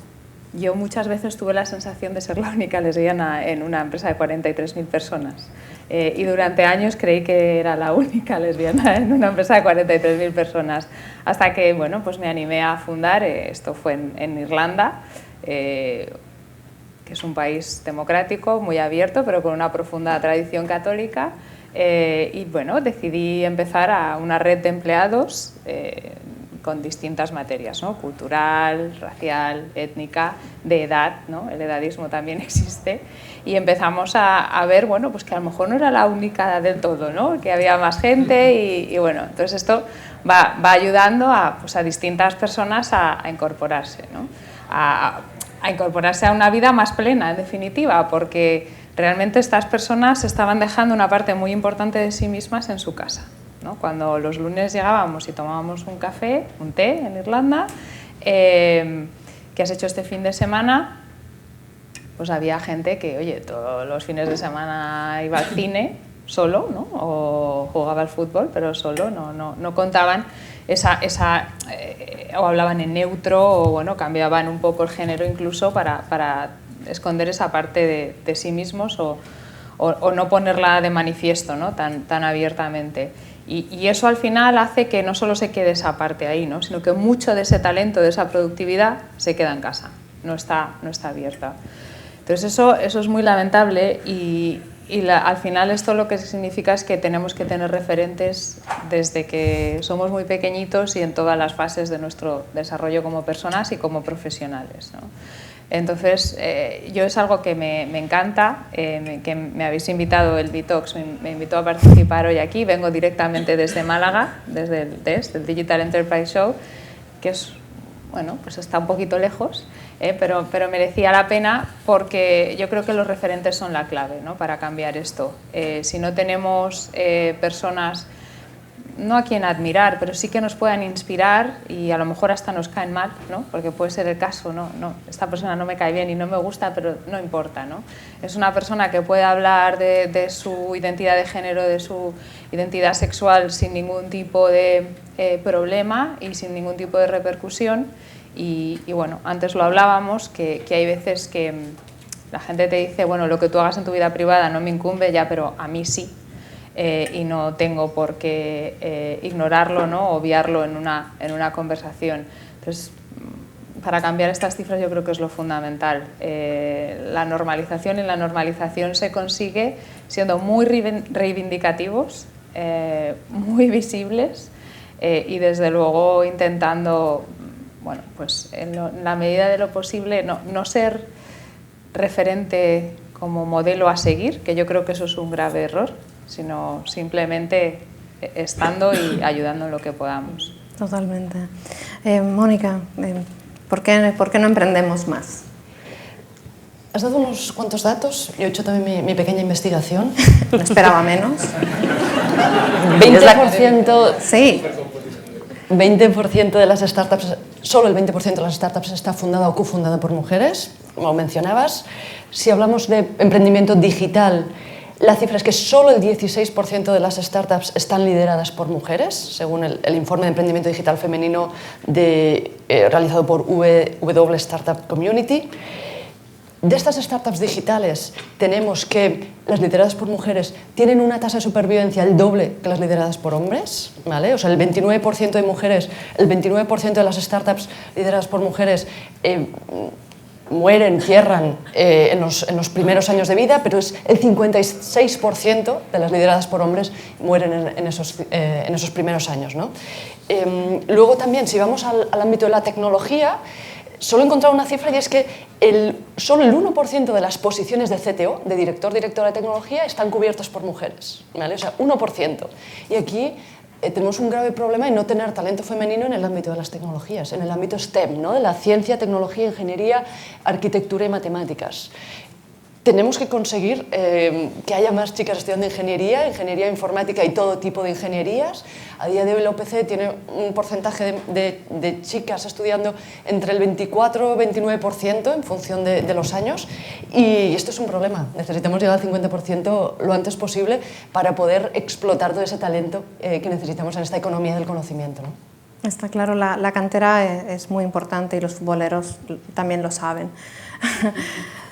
yo muchas veces tuve la sensación de ser la única lesbiana en una empresa de 43.000 personas. Y durante años creí que era la única lesbiana en una empresa de 43.000 personas, hasta que bueno, pues me animé a fundar, esto fue en Irlanda, que es un país democrático, muy abierto, pero con una profunda tradición católica, y bueno, decidí empezar a una red de empleados con distintas materias, ¿no?, cultural, racial, étnica, de edad, ¿no?, el edadismo también existe, y empezamos a ver, bueno, pues que a lo mejor no era la única del todo, ¿no?, que había más gente y bueno, entonces esto va ayudando pues a distintas personas a incorporarse, ¿no?, a incorporarse a una vida más plena, en definitiva, porque realmente estas personas estaban dejando una parte muy importante de sí mismas en su casa, ¿no? Cuando los lunes llegábamos y tomábamos un café, un té en Irlanda, ¿qué has hecho este fin de semana? Pues había gente que, oye, todos los fines de semana iba al cine solo, ¿no?, o jugaba al fútbol, pero solo, no contaban o hablaban en neutro, o bueno, cambiaban un poco el género incluso para esconder esa parte de sí mismos o no ponerla de manifiesto, ¿no?, tan abiertamente. Y eso al final hace que no solo se quede esa parte ahí, ¿no?, sino que mucho de ese talento, de esa productividad, se queda en casa, no está abierta. Entonces eso es muy lamentable y al final esto lo que significa es que tenemos que tener referentes desde que somos muy pequeñitos y en todas las fases de nuestro desarrollo como personas y como profesionales, ¿no? Entonces, yo es algo que me encanta, que me habéis invitado, el Detox me invitó a participar hoy aquí, vengo directamente desde Málaga, desde el DES, del Digital Enterprise Show, que es, bueno, pues está un poquito lejos, pero merecía la pena porque yo creo que los referentes son la clave, ¿no?, para cambiar esto. Si no tenemos personas, no a quien admirar, pero sí que nos puedan inspirar y a lo mejor hasta nos caen mal, ¿no?, porque puede ser el caso, no, esta persona no me cae bien y no me gusta, pero no importa, ¿no? Es una persona que puede hablar de su identidad de género, de su identidad sexual sin ningún tipo de problema y sin ningún tipo de repercusión, Y bueno, antes lo hablábamos, que hay veces que la gente te dice, bueno, lo que tú hagas en tu vida privada no me incumbe ya, pero a mí sí. Y no tengo por qué ignorarlo, ¿no? Obviarlo en una conversación. Entonces, para cambiar estas cifras yo creo que es lo fundamental. La normalización, y la normalización se consigue siendo muy reivindicativos, muy visibles y desde luego intentando, bueno, pues en la medida de lo posible no ser referente como modelo a seguir, que yo creo que eso es un grave error, sino simplemente estando y ayudando en lo que podamos. Totalmente. Mónica, ¿por qué no emprendemos más? Has dado unos cuantos datos, yo he hecho también mi pequeña investigación. No esperaba menos. 20%, sí. 20% de las startups, solo el 20% de las startups está fundada o cofundada por mujeres, como mencionabas. Si hablamos de emprendimiento digital, la cifra es que solo el 16% de las startups están lideradas por mujeres, según el informe de emprendimiento digital femenino realizado por W Startup Community. De estas startups digitales tenemos que las lideradas por mujeres tienen una tasa de supervivencia el doble que las lideradas por hombres, ¿vale? O sea, el 29% de mujeres, el 29% de las startups lideradas por mujeres mueren, cierran en los primeros años de vida, pero es el 56% de las lideradas por hombres mueren en esos primeros años, ¿no? Luego también, si vamos al ámbito de la tecnología, solo he encontrado una cifra y es que solo el 1% de las posiciones de CTO, de directora de tecnología, están cubiertas por mujeres, ¿vale? O sea, 1%. Y aquí tenemos un grave problema en no tener talento femenino en el ámbito de las tecnologías, en el ámbito STEM, ¿no? De la ciencia, tecnología, ingeniería, arquitectura y matemáticas. Tenemos que conseguir que haya más chicas estudiando ingeniería informática y todo tipo de ingenierías. A día de hoy la UPC tiene un porcentaje de chicas estudiando entre el 24 y 29% en función de los años, y esto es un problema. Necesitamos llegar al 50% lo antes posible para poder explotar todo ese talento que necesitamos en esta economía del conocimiento, ¿no? Está claro, la cantera es muy importante y los futboleros también lo saben.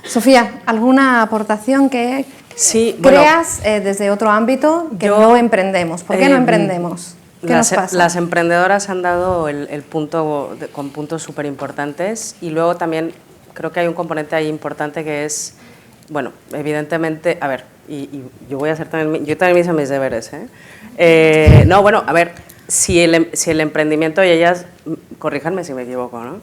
Sofía, ¿alguna aportación que creas desde otro ámbito que no emprendemos? ¿Por qué no emprendemos? ¿Qué nos pasa? Las emprendedoras han dado el punto con puntos súper importantes, y luego también creo que hay un componente ahí importante que es, bueno, evidentemente, a ver, y yo voy a hacer también, yo también hice mis deberes, no, bueno, a ver, si el emprendimiento, y ellas, corríjanme si me equivoco, ¿no?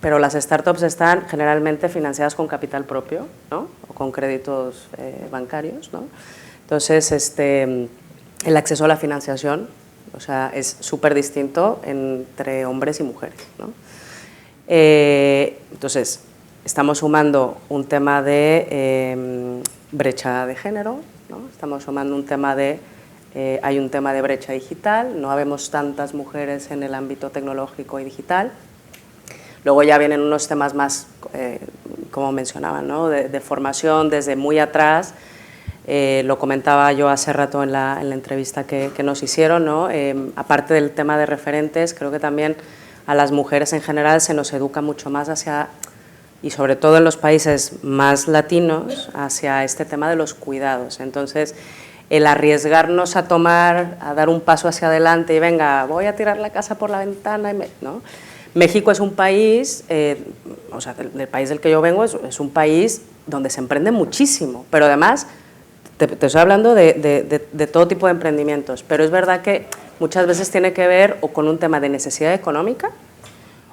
Pero las startups están generalmente financiadas con capital propio, ¿no? O con créditos bancarios, ¿no? Entonces, el acceso a la financiación, o sea, es súper distinto entre hombres y mujeres, ¿no? Entonces, estamos sumando un tema de brecha de género, ¿no? Estamos sumando un tema hay un tema de brecha digital, no habemos tantas mujeres en el ámbito tecnológico y digital. Luego ya vienen unos temas más, como mencionaban, ¿no? de formación desde muy atrás. Lo comentaba yo hace rato en la entrevista que nos hicieron, ¿no? Aparte del tema de referentes, creo que también a las mujeres en general se nos educa mucho más hacia, y sobre todo en los países más latinos, hacia este tema de los cuidados. Entonces, el arriesgarnos a dar un paso hacia adelante y venga, voy a tirar la casa por la ventana, ¿no? México es un país, o sea, del país del que yo vengo, es un país donde se emprende muchísimo, pero además, te estoy hablando de todo tipo de emprendimientos, pero es verdad que muchas veces tiene que ver o con un tema de necesidad económica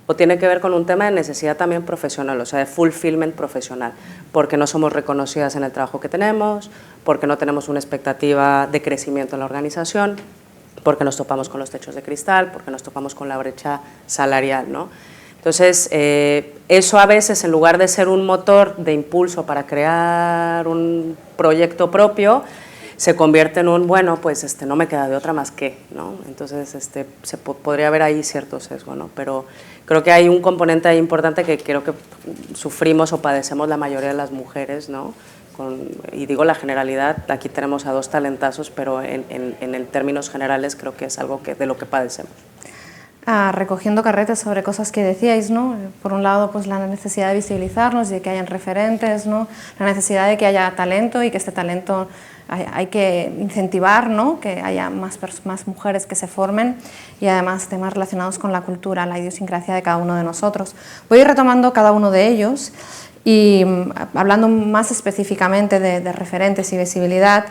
o tiene que ver con un tema de necesidad también profesional, o sea, de fulfillment profesional, porque no somos reconocidas en el trabajo que tenemos, porque no tenemos una expectativa de crecimiento en la organización, porque nos topamos con los techos de cristal, porque nos topamos con la brecha salarial, ¿no? Entonces, eso a veces, en lugar de ser un motor de impulso para crear un proyecto propio, se convierte en un, bueno, pues no me queda de otra más que, ¿no? Entonces, podría haber ahí cierto sesgo, ¿no? Pero creo que hay un componente ahí importante que creo que sufrimos o padecemos la mayoría de las mujeres, ¿no? Y digo la generalidad, aquí tenemos a dos talentazos, pero en términos generales creo que es algo de lo que padecemos. recogiendo carretes sobre cosas que decíais, ¿no? Por un lado, pues la necesidad de visibilizarnos y de que hayan referentes, ¿no? La necesidad de que haya talento y que este talento hay que incentivar, ¿no? Que haya más mujeres que se formen y además temas relacionados con la cultura, la idiosincrasia de cada uno de nosotros. Voy a ir retomando cada uno de ellos y hablando más específicamente de referentes y visibilidad,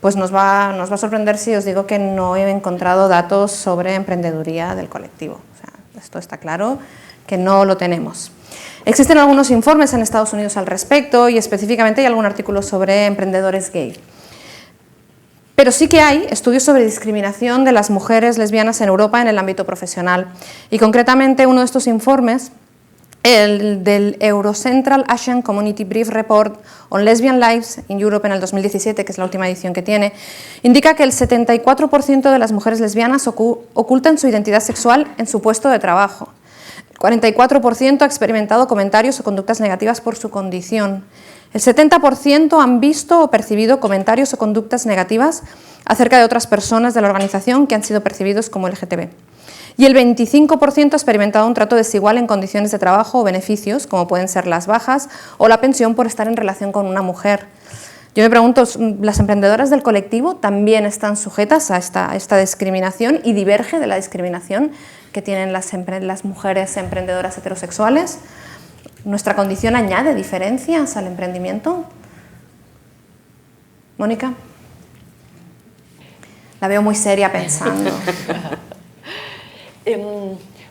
pues nos va a sorprender si os digo que no he encontrado datos sobre emprendeduría del colectivo. O sea, esto está claro que no lo tenemos. Existen algunos informes en Estados Unidos al respecto y específicamente hay algún artículo sobre emprendedores gay. Pero sí que hay estudios sobre discriminación de las mujeres lesbianas en Europa en el ámbito profesional. Y concretamente uno de estos informes, el del Eurocentral Asian Community Brief Report on Lesbian Lives in Europe en el 2017, que es la última edición que tiene, indica que el 74% de las mujeres lesbianas ocultan su identidad sexual en su puesto de trabajo. El 44% ha experimentado comentarios o conductas negativas por su condición. El 70% han visto o percibido comentarios o conductas negativas acerca de otras personas de la organización que han sido percibidos como LGTB. Y el 25% ha experimentado un trato desigual en condiciones de trabajo o beneficios, como pueden ser las bajas o la pensión por estar en relación con una mujer. Yo me pregunto, ¿las emprendedoras del colectivo también están sujetas a esta discriminación y diverge de la discriminación que tienen las mujeres emprendedoras heterosexuales? ¿Nuestra condición añade diferencias al emprendimiento? Mónica. La veo muy seria pensando.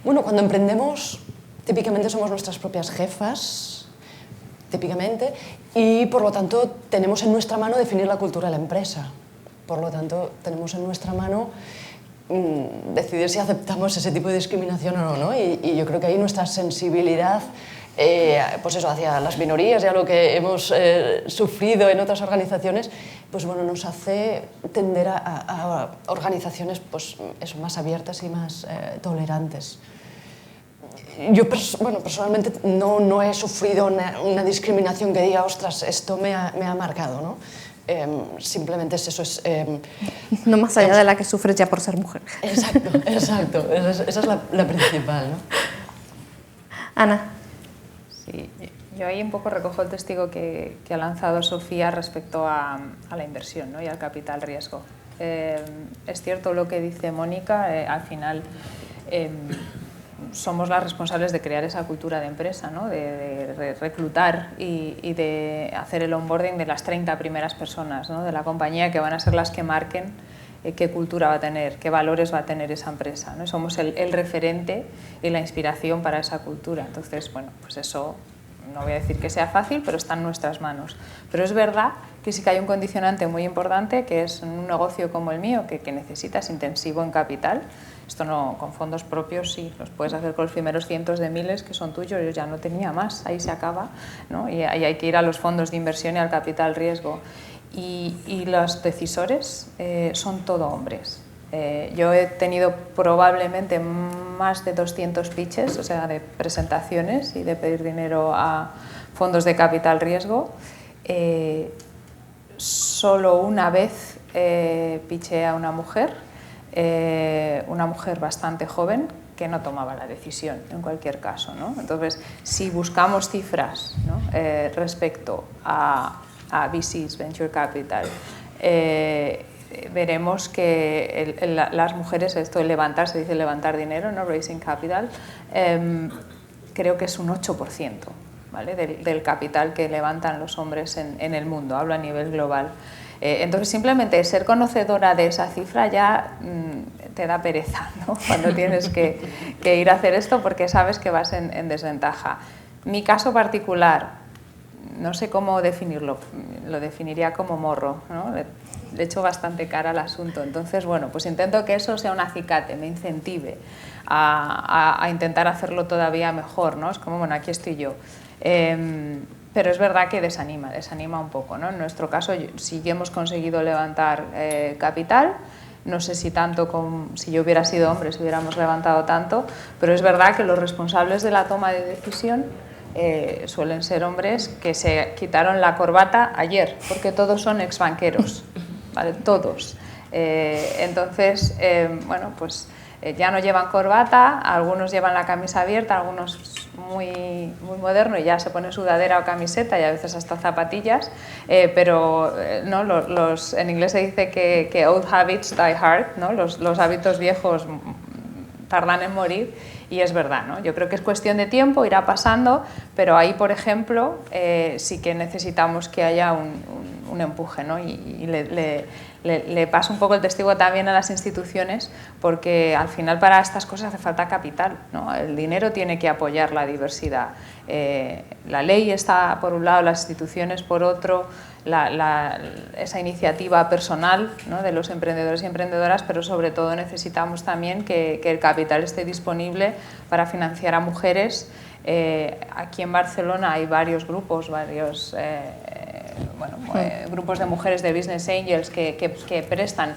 Bueno, cuando emprendemos, típicamente somos nuestras propias jefas, típicamente, y por lo tanto tenemos en nuestra mano definir la cultura de la empresa. Por lo tanto, tenemos en nuestra mano decidir si aceptamos ese tipo de discriminación o no, ¿no? Y yo creo que ahí nuestra sensibilidad pues eso, hacia las minorías y a lo que hemos sufrido en otras organizaciones, pues bueno, nos hace tender a organizaciones pues, eso, más abiertas y más tolerantes. Yo personalmente no he sufrido una discriminación que diga, ostras, esto me ha marcado, ¿no? Simplemente es eso. No más allá de la que sufres ya por ser mujer. Exacto. Esa es la principal, ¿no? Ana. Sí, yo ahí un poco recojo el testigo que ha lanzado Sofía respecto a la inversión, ¿no? Y al capital riesgo. Es cierto lo que dice Mónica, al final somos las responsables de crear esa cultura de empresa, ¿no? de reclutar y de hacer el onboarding de las 30 primeras personas, ¿no? De la compañía, que van a ser las que marquen qué cultura va a tener, qué valores va a tener esa empresa, ¿no? Somos el referente y la inspiración para esa cultura. Entonces, bueno, pues eso no voy a decir que sea fácil, pero está en nuestras manos. Pero es verdad que sí que hay un condicionante muy importante, que es un negocio como el mío, que necesitas intensivo en capital. Esto no, con fondos propios sí, los puedes hacer con los primeros cientos de miles que son tuyos. Yo ya no tenía más, ahí se acaba, ¿no? Y ahí hay que ir a los fondos de inversión y al capital riesgo. Y los decisores son todo hombres. Yo he tenido probablemente más de 200 pitches, o sea, de presentaciones y de pedir dinero a fondos de capital riesgo. Solo una vez pitché a una mujer bastante joven, que no tomaba la decisión en cualquier caso, ¿no? Entonces, si buscamos cifras, ¿no? Respecto a VCs, Venture Capital, veremos que las mujeres, esto de levantar, se dice levantar dinero, ¿no? Raising capital, creo que es un 8%, ¿vale? del capital que levantan los hombres en el mundo, hablo a nivel global. Entonces, simplemente ser conocedora de esa cifra ya te da pereza, ¿no? Cuando tienes que ir a hacer esto, porque sabes que vas en desventaja. Mi caso particular, no sé cómo definirlo, lo definiría como morro, ¿no? Le echo bastante cara al asunto. Entonces, bueno, pues intento que eso sea un acicate, me incentive a intentar hacerlo todavía mejor, ¿no? Es como, bueno, aquí estoy yo. Pero es verdad que desanima un poco, ¿no? En nuestro caso, sí que hemos conseguido levantar capital. No sé si tanto como si yo hubiera sido hombre, si hubiéramos levantado tanto, pero es verdad que los responsables de la toma de decisión suelen ser hombres que se quitaron la corbata ayer, porque todos son exbanqueros, ¿vale? Todos. Entonces, bueno, pues ya no llevan corbata, algunos llevan la camisa abierta, algunos muy moderno y ya se pone sudadera o camiseta y a veces hasta zapatillas, pero ¿no? En inglés se dice que old habits die hard, ¿no? Los hábitos viejos tardan en morir, y es verdad, ¿no? Yo creo que es cuestión de tiempo, irá pasando, pero ahí, por ejemplo, sí que necesitamos que haya un empuje, ¿no? Y le paso un poco el testigo también a las instituciones, porque al final para estas cosas hace falta capital, ¿no? El dinero tiene que apoyar la diversidad. La ley está por un lado, las instituciones por otro, esa iniciativa personal, ¿no? De los emprendedores y emprendedoras, pero sobre todo necesitamos también que el capital esté disponible para financiar a mujeres. Aquí en Barcelona hay varios grupos, grupos de mujeres de Business Angels que prestan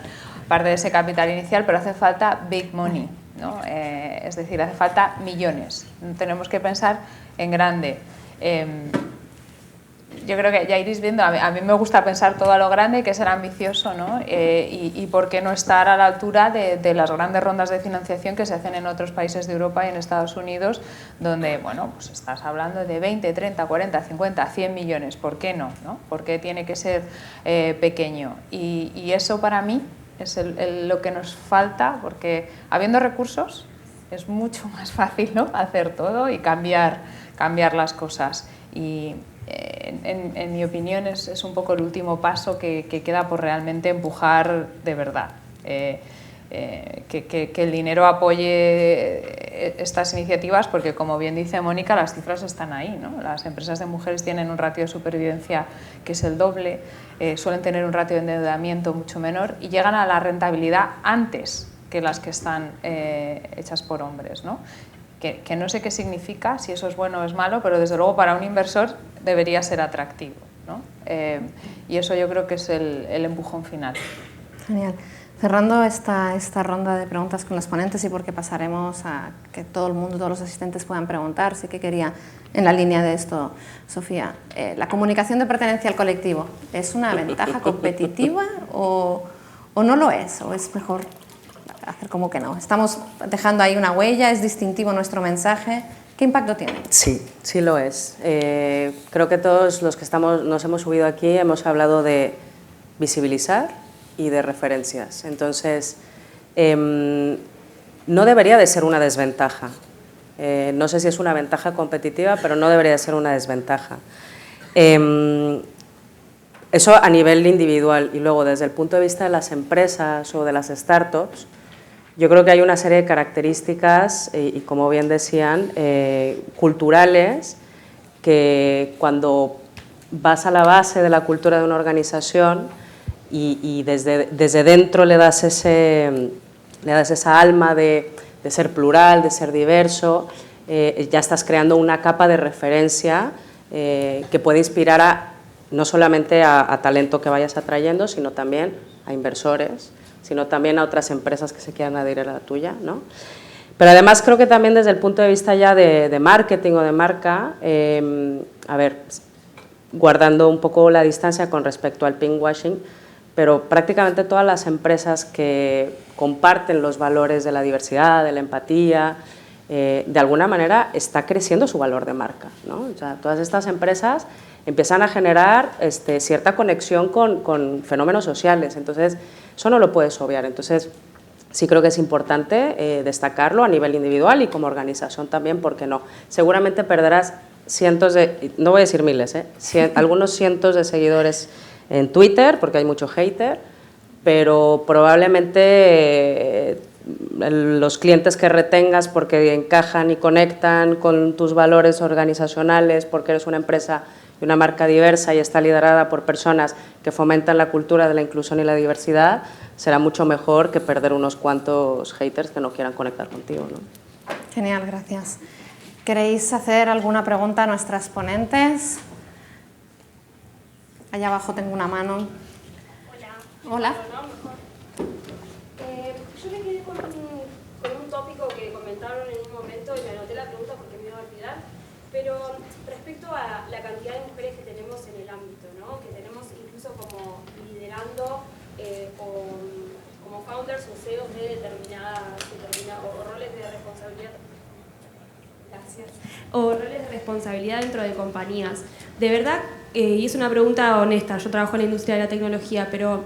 parte de ese capital inicial, pero hace falta big money, ¿no? Es decir, hace falta millones. Tenemos que pensar en grande. Yo creo que ya iréis viendo, a mí me gusta pensar todo a lo grande, hay que ser ambicioso, ¿no? Y por qué no estar a la altura de las grandes rondas de financiación que se hacen en otros países de Europa y en Estados Unidos, donde, bueno, pues estás hablando de 20, 30, 40, 50, 100 millones, ¿por qué no? ¿Por qué tiene que ser pequeño? Y eso para mí es lo que nos falta, porque habiendo recursos es mucho más fácil, ¿no? Hacer todo y cambiar las cosas. Y en mi opinión es un poco el último paso que queda por realmente empujar de verdad. Que el dinero apoye estas iniciativas, porque como bien dice Mónica, las cifras están ahí, ¿no? Las empresas de mujeres tienen un ratio de supervivencia que es el doble, suelen tener un ratio de endeudamiento mucho menor y llegan a la rentabilidad antes que las que están hechas por hombres, ¿no? Que no sé qué significa, si eso es bueno o es malo, pero desde luego para un inversor debería ser atractivo, ¿no? Y eso yo creo que es el empujón final. Genial. Cerrando esta ronda de preguntas con los ponentes, y porque pasaremos a que todo el mundo, todos los asistentes puedan preguntar, sí que quería, en la línea de esto, Sofía, ¿la comunicación de pertenencia al colectivo es una ventaja competitiva o no lo es? ¿O es mejor hacer como que no? Estamos dejando ahí una huella, es distintivo nuestro mensaje. ¿Qué impacto tiene? Sí, sí lo es. Creo que todos los que nos hemos subido aquí hemos hablado de visibilizar y de referencias. Entonces, no debería de ser una desventaja. No sé si es una ventaja competitiva, pero no debería de ser una desventaja. Eso a nivel individual. Y luego, desde el punto de vista de las empresas o de las startups, yo creo que hay una serie de características, y como bien decían, culturales, que cuando vas a la base de la cultura de una organización y desde dentro le das esa alma de ser plural, de ser diverso, ya estás creando una capa de referencia que puede inspirar no solamente a talento que vayas atrayendo, sino también a inversores, sino también a otras empresas que se quieran adherir a la tuya, ¿no? Pero además creo que también desde el punto de vista ya de marketing o de marca, guardando un poco la distancia con respecto al pinkwashing, pero prácticamente todas las empresas que comparten los valores de la diversidad, de la empatía, de alguna manera está creciendo su valor de marca, ¿no? O sea, todas estas empresas empiezan a generar cierta conexión con fenómenos sociales, entonces eso no lo puedes obviar. Entonces sí creo que es importante destacarlo a nivel individual y como organización también, porque no. Seguramente perderás cientos no voy a decir miles, algunos cientos de seguidores en Twitter, porque hay mucho hater, pero probablemente los clientes que retengas porque encajan y conectan con tus valores organizacionales, porque eres una empresa y una marca diversa y está liderada por personas que fomentan la cultura de la inclusión y la diversidad, será mucho mejor que perder unos cuantos haters que no quieran conectar contigo, ¿no? Genial, gracias. ¿Queréis hacer alguna pregunta a nuestras ponentes? Allá abajo tengo una mano. Hola. Yo me quedé con un tópico que comentaron en un momento y me anoté la pregunta porque me iba a olvidar, pero respecto a la cantidad de mujeres que tenemos en el ámbito, ¿no? Que tenemos incluso como liderando como como founders o CEOs de o roles de responsabilidad. Gracias. O roles de responsabilidad dentro de compañías. De verdad, y es una pregunta honesta, yo trabajo en la industria de la tecnología, pero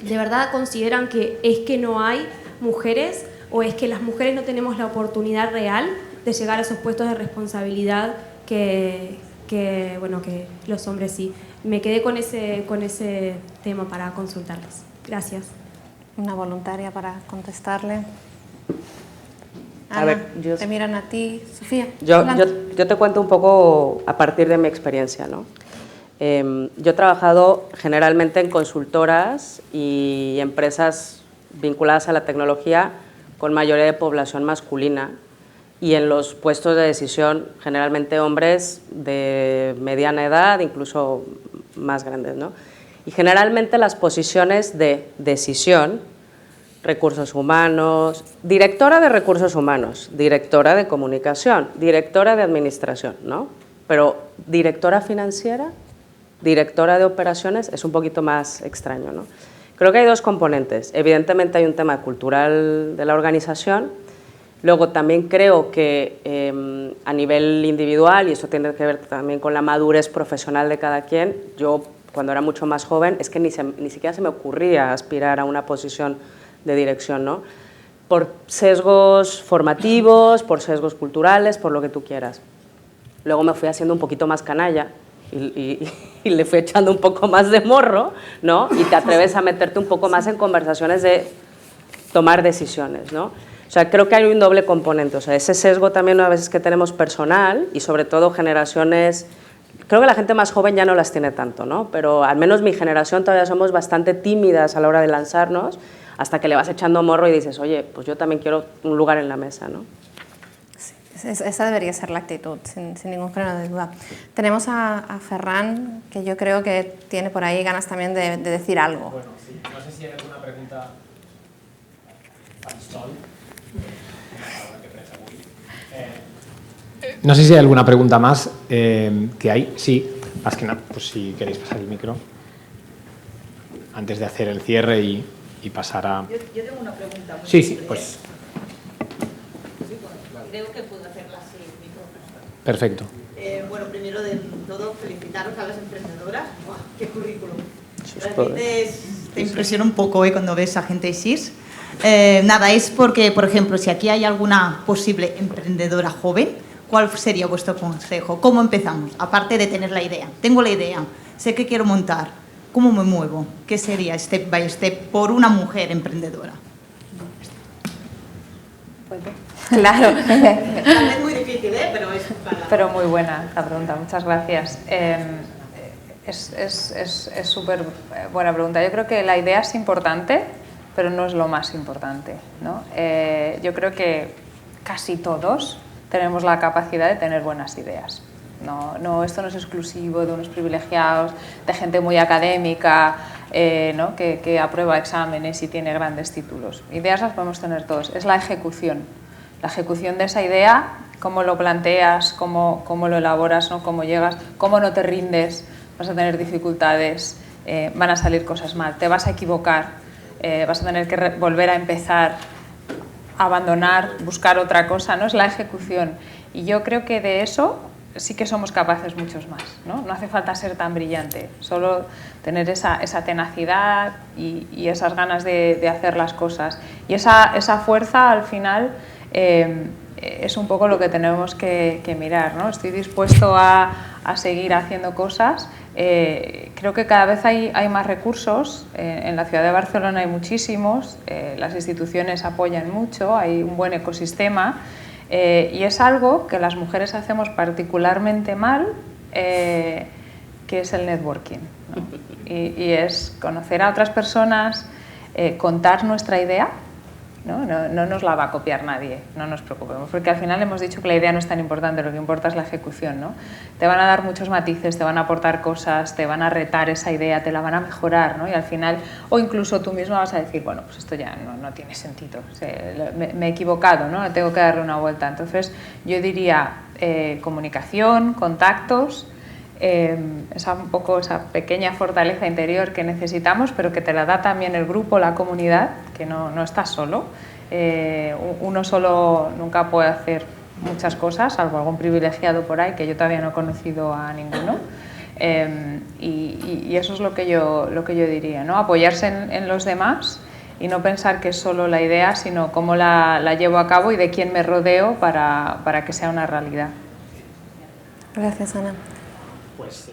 ¿de verdad consideran que es que no hay mujeres o es que las mujeres no tenemos la oportunidad real de llegar a esos puestos de responsabilidad que los hombres sí? Me quedé con ese tema para consultarles. Gracias. Una voluntaria para contestarle. A Ana, ver, yo- te miran a ti, Sofía. Yo adelante. te cuento un poco a partir de mi experiencia, ¿no? Yo he trabajado generalmente en consultoras y empresas vinculadas a la tecnología con mayoría de población masculina y en los puestos de decisión generalmente hombres de mediana edad, incluso más grandes, ¿no? Y generalmente las posiciones de decisión, recursos humanos, directora de recursos humanos, directora de comunicación, directora de administración, ¿no? Pero directora financiera, directora de operaciones es un poquito más extraño, ¿no? Creo que hay dos componentes. Evidentemente hay un tema cultural de la organización. Luego también creo que a nivel individual, y esto tiene que ver también con la madurez profesional de cada quien, yo cuando era mucho más joven es que ni siquiera se me ocurría aspirar a una posición de dirección, ¿no? Por sesgos formativos, por sesgos culturales, por lo que tú quieras. Luego me fui haciendo un poquito más canalla y le fui echando un poco más de morro, ¿no? Y te atreves a meterte un poco más en conversaciones de tomar decisiones, ¿no? O sea, creo que hay un doble componente, o sea, ese sesgo también a veces que tenemos personal y sobre todo generaciones, creo que la gente más joven ya no las tiene tanto, ¿no? Pero al menos mi generación todavía somos bastante tímidas a la hora de lanzarnos hasta que le vas echando morro y dices, oye, pues yo también quiero un lugar en la mesa, ¿no? Sí, esa debería ser la actitud, sin ningún género de duda. Tenemos a Ferran, que yo creo que tiene por ahí ganas también de decir algo. Bueno, sí. No sé si hay alguna pregunta al sol. No sé si hay alguna pregunta más que hay. Sí, más que nada, pues si queréis pasar el micro antes de hacer el cierre y pasar a... Yo tengo una pregunta. Sí, sí, pues... Creo que puedo hacerla así, micro. Perfecto. Bueno, primero de todo, felicitaros a las emprendedoras. ¡Buah, qué currículum! todo. Realmente te impresiona un poco cuando ves a gente cis. Nada, es porque, por ejemplo, si aquí hay alguna posible emprendedora joven, ¿cuál sería vuestro consejo? ¿Cómo empezamos? Aparte de tener la idea. Tengo la idea, sé que quiero montar. ¿Cómo me muevo? ¿Qué sería step by step por una mujer emprendedora? Claro. Tal vez muy difícil, pero es para... Pero muy buena la pregunta, muchas gracias. Es súper buena pregunta. Yo creo que la idea es importante, pero no es lo más importante, ¿no? Yo creo que casi todos tenemos la capacidad de tener buenas ideas. No, esto no es exclusivo de unos privilegiados, de gente muy académica, ¿no? que aprueba exámenes y tiene grandes títulos. Ideas las podemos tener todos, es la ejecución de esa idea, cómo lo planteas, cómo lo elaboras, ¿no? Cómo llegas, cómo no te rindes, vas a tener dificultades, van a salir cosas mal, te vas a equivocar, vas a tener que volver a empezar, abandonar, buscar otra cosa, ¿no? Es la ejecución. Y yo creo que de eso sí que somos capaces muchos más, ¿no? No hace falta ser tan brillante, solo tener esa tenacidad y esas ganas de hacer las cosas. Y esa fuerza al final es un poco lo que tenemos que mirar, ¿no? Estoy dispuesto a seguir haciendo cosas. Creo que cada vez hay más recursos. En la ciudad de Barcelona hay muchísimos, las instituciones apoyan mucho, hay un buen ecosistema. Y es algo que las mujeres hacemos particularmente mal, que es el networking, ¿no? Y es conocer a otras personas, contar nuestra idea, ¿no? No nos la va a copiar nadie, no nos preocupemos, porque al final hemos dicho que la idea no es tan importante, lo que importa es la ejecución, ¿no? Te van a dar muchos matices, te van a aportar cosas, te van a retar esa idea, te la van a mejorar, ¿no? Y al final, o incluso tú misma vas a decir, bueno, pues esto ya no tiene sentido, me he equivocado, ¿no? Tengo que darle una vuelta. Entonces yo diría comunicación, contactos, un poco esa pequeña fortaleza interior que necesitamos, pero que te la da también el grupo, la comunidad, que no estás solo. Uno solo nunca puede hacer muchas cosas, salvo algún privilegiado por ahí, que yo todavía no he conocido a ninguno. Y eso es lo que yo diría, ¿no? Apoyarse en los demás y no pensar que es solo la idea, sino cómo la llevo a cabo y de quién me rodeo para que sea una realidad. Gracias, Ana. Pues